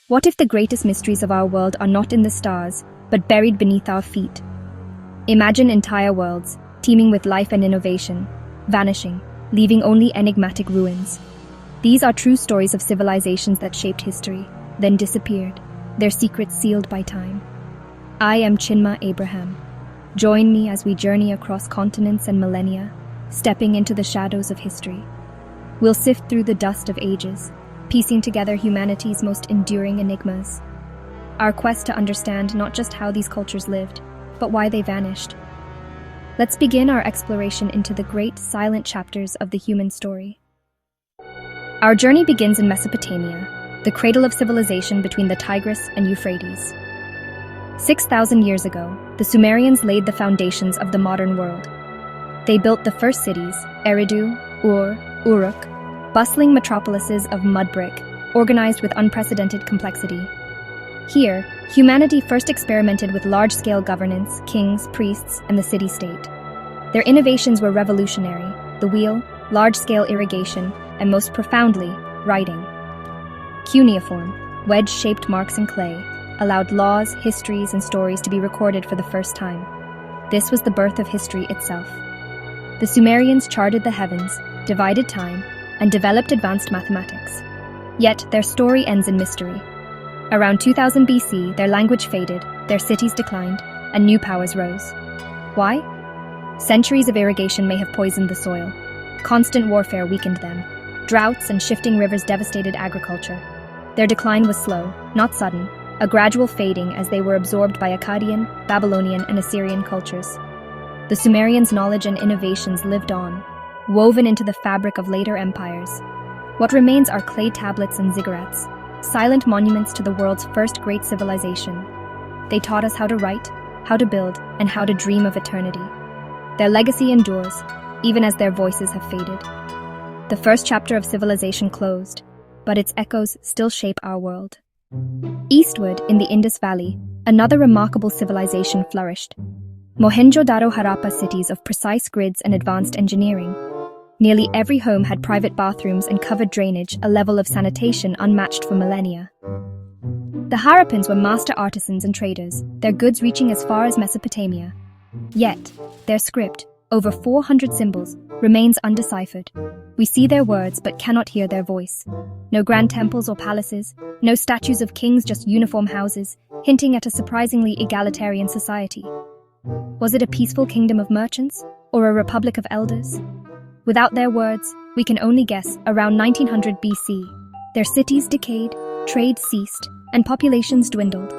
What if the greatest mysteries of our world are not in the stars, but buried beneath our feet? Imagine entire worlds, teeming with life and innovation, vanishing, leaving only enigmatic ruins. These are true stories of civilizations that shaped history, then disappeared, their secrets sealed by time. I am Chinma Abraham. Join me as we journey across continents and millennia, stepping into the shadows of history. We'll sift through the dust of ages, piecing together humanity's most enduring enigmas. Our quest to understand not just how these cultures lived, but why they vanished. Let's begin our exploration into the great silent chapters of the human story. Our journey begins in Mesopotamia, the cradle of civilization between the Tigris and Euphrates. 6,000 years ago, the Sumerians laid the foundations of the modern world. They built the first cities, Eridu, Ur, Uruk, bustling metropolises of mud brick, organized with unprecedented complexity. Here, humanity first experimented with large-scale governance, kings, priests, and the city-state. Their innovations were revolutionary: the wheel, large-scale irrigation, and most profoundly, writing. Cuneiform, wedge-shaped marks in clay, allowed laws, histories, and stories to be recorded for the first time. This was the birth of history itself. The Sumerians charted the heavens, divided time, and developed advanced mathematics. Yet, their story ends in mystery. Around 2000 BC, their language faded, their cities declined, and new powers rose. Why? Centuries of irrigation may have poisoned the soil. Constant warfare weakened them. Droughts and shifting rivers devastated agriculture. Their decline was slow, not sudden, a gradual fading as they were absorbed by Akkadian, Babylonian, and Assyrian cultures. The Sumerians' knowledge and innovations lived on, woven into the fabric of later empires. What remains are clay tablets and ziggurats, silent monuments to the world's first great civilization. They taught us how to write, how to build, and how to dream of eternity. Their legacy endures, even as their voices have faded. The first chapter of civilization closed, but its echoes still shape our world. Eastward, in the Indus Valley, another remarkable civilization flourished. Mohenjo-Daro Harappa cities of precise grids and advanced engineering. Nearly every home had private bathrooms and covered drainage, a level of sanitation unmatched for millennia. The Harappans were master artisans and traders, their goods reaching as far as Mesopotamia. Yet, their script, over 400 symbols, remains undeciphered. We see their words but cannot hear their voice. No grand temples or palaces, no statues of kings, just uniform houses, hinting at a surprisingly egalitarian society. Was it a peaceful kingdom of merchants, or a republic of elders? Without their words, we can only guess. Around 1900 BC, their cities decayed, trade ceased, and populations dwindled.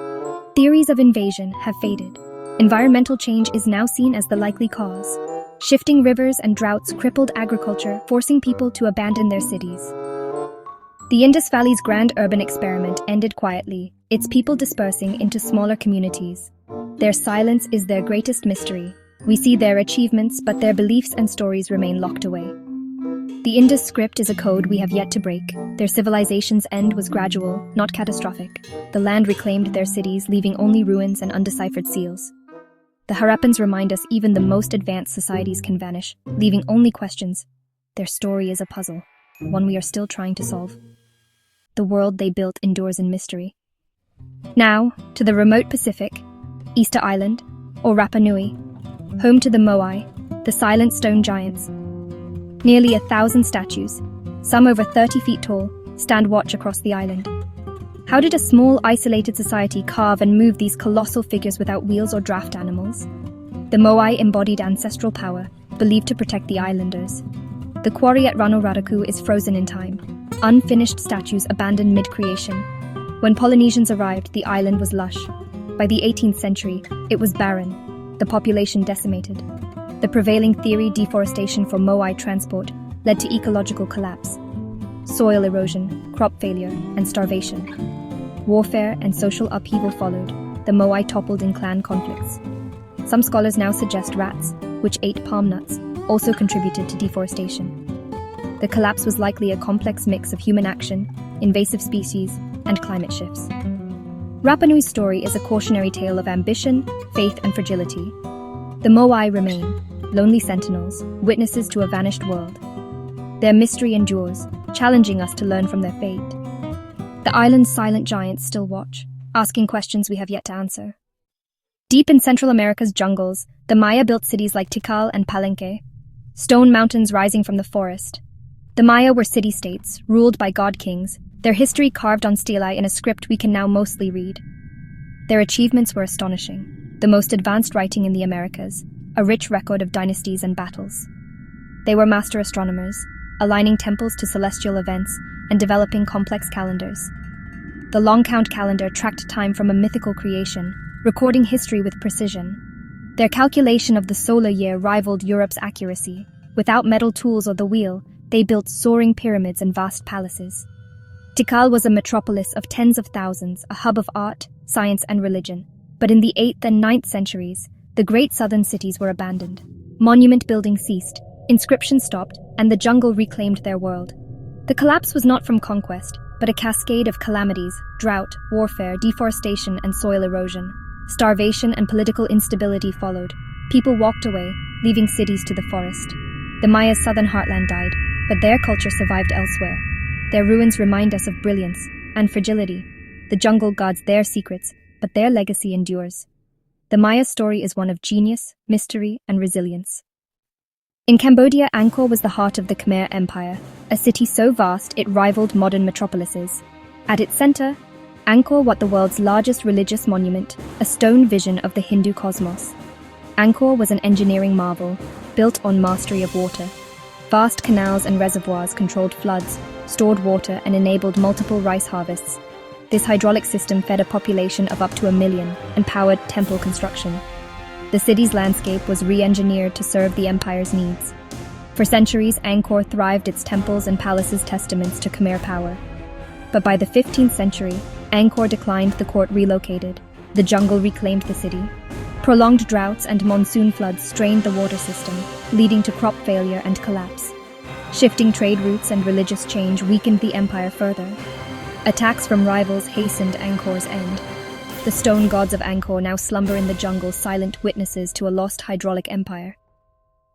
Theories of invasion have faded. Environmental change is now seen as the likely cause. Shifting rivers and droughts crippled agriculture, forcing people to abandon their cities. The Indus Valley's grand urban experiment ended quietly, its people dispersing into smaller communities. Their silence is their greatest mystery. We see their achievements, but their beliefs and stories remain locked away. The Indus script is a code we have yet to break. Their civilization's end was gradual, not catastrophic. The land reclaimed their cities, leaving only ruins and undeciphered seals. The Harappans remind us even the most advanced societies can vanish, leaving only questions. Their story is a puzzle, one we are still trying to solve. The world they built endures in mystery. Now, to the remote Pacific, Easter Island, or Rapa Nui, home to the Moai, the silent stone giants. Nearly 1,000 statues, some over 30 feet tall, stand watch across the island. How did a small, isolated society carve and move these colossal figures without wheels or draft animals? The Moai embodied ancestral power, believed to protect the islanders. The quarry at Rano Raraku is frozen in time. Unfinished statues abandoned mid-creation. When Polynesians arrived, the island was lush. By the 18th century, it was barren, the population decimated. The prevailing theory, deforestation for Moai transport, led to ecological collapse. Soil erosion, crop failure, and starvation. Warfare and social upheaval followed. The Moai toppled in clan conflicts. Some scholars now suggest rats, which ate palm nuts, also contributed to deforestation. The collapse was likely a complex mix of human action, invasive species, and climate shifts. Rapa Nui's story is a cautionary tale of ambition, faith, and fragility. The Moai remain, lonely sentinels, witnesses to a vanished world. Their mystery endures, challenging us to learn from their fate. The island's silent giants still watch, asking questions we have yet to answer. Deep in Central America's jungles, the Maya built cities like Tikal and Palenque, stone mountains rising from the forest. The Maya were city-states, ruled by god-kings, their history carved on stelae in a script we can now mostly read. Their achievements were astonishing, the most advanced writing in the Americas, a rich record of dynasties and battles. They were master astronomers, aligning temples to celestial events and developing complex calendars. The long count calendar tracked time from a mythical creation, recording history with precision. Their calculation of the solar year rivaled Europe's accuracy. Without metal tools or the wheel, they built soaring pyramids and vast palaces. Tikal was a metropolis of tens of thousands, a hub of art, science, and religion. But in the 8th and 9th centuries, the great southern cities were abandoned. Monument building ceased, inscriptions stopped, and the jungle reclaimed their world. The collapse was not from conquest, but a cascade of calamities: drought, warfare, deforestation, and soil erosion. Starvation and political instability followed. People walked away, leaving cities to the forest. The Maya's southern heartland died, but their culture survived elsewhere. Their ruins remind us of brilliance and fragility. The jungle guards their secrets, but their legacy endures. The Maya story is one of genius, mystery, and resilience. In Cambodia, Angkor was the heart of the Khmer Empire, a city so vast it rivaled modern metropolises. At its center, Angkor was the world's largest religious monument, a stone vision of the Hindu cosmos. Angkor was an engineering marvel, built on mastery of water. Vast canals and reservoirs controlled floods, stored water, and enabled multiple rice harvests. This hydraulic system fed a population of up to 1 million and powered temple construction. The city's landscape was re-engineered to serve the empire's needs. For centuries, Angkor thrived, its temples and palaces testaments to Khmer power. But by the 15th century, Angkor declined, the court relocated. The jungle reclaimed the city. Prolonged droughts and monsoon floods strained the water system, leading to crop failure and collapse. Shifting trade routes and religious change weakened the empire further. Attacks from rivals hastened Angkor's end. The stone gods of Angkor now slumber in the jungle, silent witnesses to a lost hydraulic empire.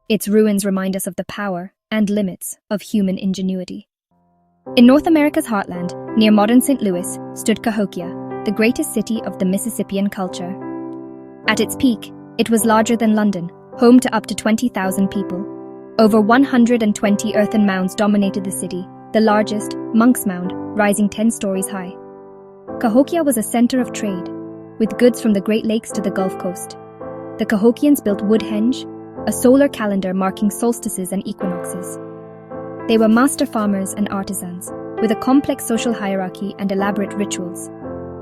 Its ruins remind us of the power and limits of human ingenuity. In North America's heartland, near modern St. Louis, stood Cahokia, the greatest city of the Mississippian culture. At its peak, it was larger than London, home to up to 20,000 people. Over 120 earthen mounds dominated the city, the largest, Monk's Mound, rising 10 stories high. Cahokia was a center of trade, with goods from the Great Lakes to the Gulf Coast. The Cahokians built Woodhenge, a solar calendar marking solstices and equinoxes. They were master farmers and artisans, with a complex social hierarchy and elaborate rituals.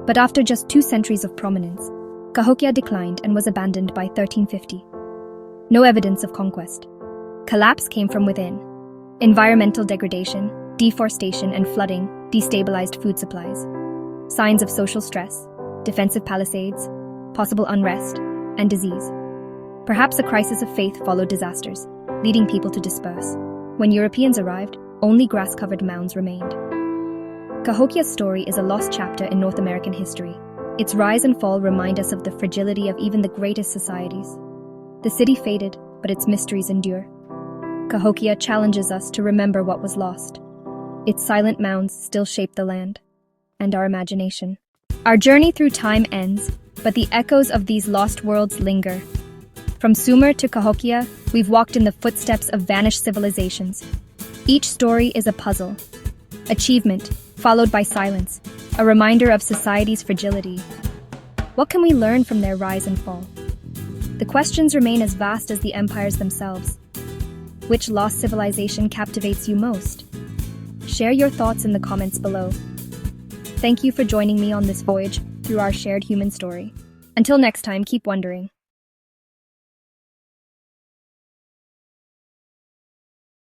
But after just 2 centuries of prominence, Cahokia declined and was abandoned by 1350. No evidence of conquest. Collapse came from within. Environmental degradation, deforestation, and flooding destabilized food supplies. Signs of social stress, defensive palisades, possible unrest, and disease. Perhaps a crisis of faith followed disasters, leading people to disperse. When Europeans arrived, only grass-covered mounds remained. Cahokia's story is a lost chapter in North American history. Its rise and fall remind us of the fragility of even the greatest societies. The city faded, but its mysteries endure. Cahokia challenges us to remember what was lost. Its silent mounds still shape the land and our imagination. Our journey through time ends, but the echoes of these lost worlds linger. From Sumer to Cahokia, we've walked in the footsteps of vanished civilizations. Each story is a puzzle. Achievement, followed by silence, a reminder of society's fragility. What can we learn from their rise and fall? The questions remain as vast as the empires themselves. Which lost civilization captivates you most? Share your thoughts in the comments below. Thank you for joining me on this voyage through our shared human story. Until next time, keep wondering.